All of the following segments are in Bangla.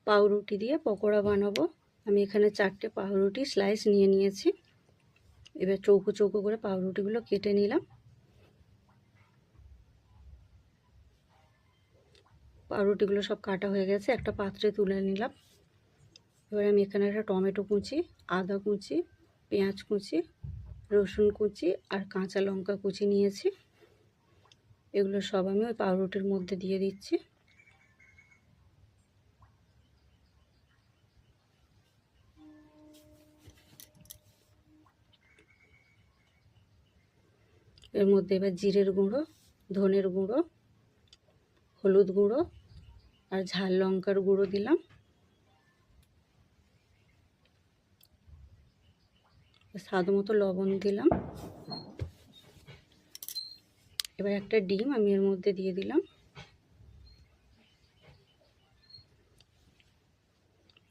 পাউরুটি দিয়ে পকোড়া বানাবো। আমি এখানে 4টে পাউরুটি স্লাইস নিয়ে নিয়েছি। এবার চৌকো চৌকো করে পাউরুটিগুলো কেটে নিলাম। পাউরুটিগুলো সব কাটা হয়ে গেছে, একটা পাত্রে তুলে নিলাম। এবার আমি এখানে একটা টমেটো কুচি, আদা কুচি, পেঁয়াজ কুচি, রসুন কুচি আর কাঁচা লঙ্কা কুচি নিয়েছি। এগুলো সব আমি ওই পাউরুটির মধ্যে দিয়ে দিচ্ছি। এর মধ্যে এবার জিরের গুঁড়ো, ধনের গুঁড়ো, হলুদ গুঁড়ো আর ঝাল লঙ্কার গুঁড়ো দিলাম। স্বাদ মতো লবণ দিলাম। এবার একটা ডিম আমি এর মধ্যে দিয়ে দিলাম।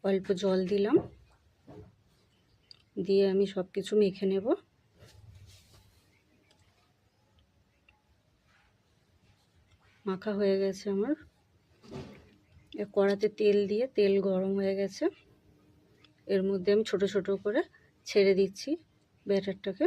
অল্প জল দিলাম, দিয়ে আমি সব কিছু মেখে নেব। মাখা হয়ে গেছে আমার। কড়াতে তেল দিয়ে তেল গরম হয়ে গেছে। এর মধ্যে আমি ছোট ছোট করে ছেড়ে দিচ্ছি ব্যাটারটাকে।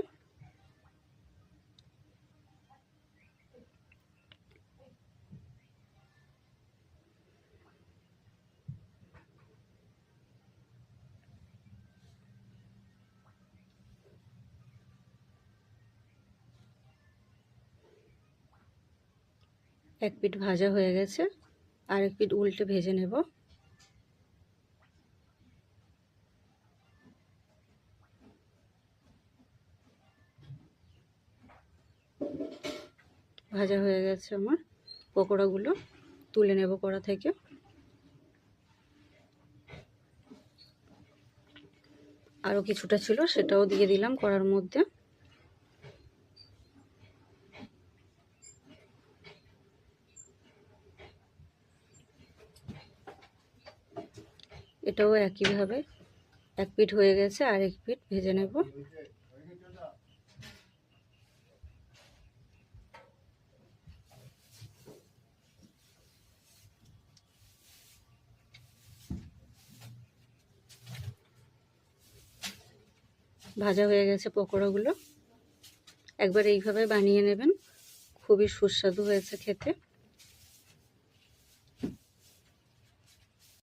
এক পিঠ ভাজা হয়ে গেছে, আর এক পিঠ উল্টে ভেজে নেব। ভাজা হয়ে গেছে আমার পকোড়াগুলো, তুলে নেব কড়া থেকে। আরও কিছুটা ছিল, সেটাও দিয়ে দিলাম কড়ার মধ্যে। এটাও একইভাবে এক পিঠ হয়ে গেছে, আর এক পিঠ ভেজে নেব। ভাজা হয়ে গেছে পকোড়াগুলো। একবার এইভাবে বানিয়ে নেবেন, খুবই সুস্বাদু হয়েছে খেতে।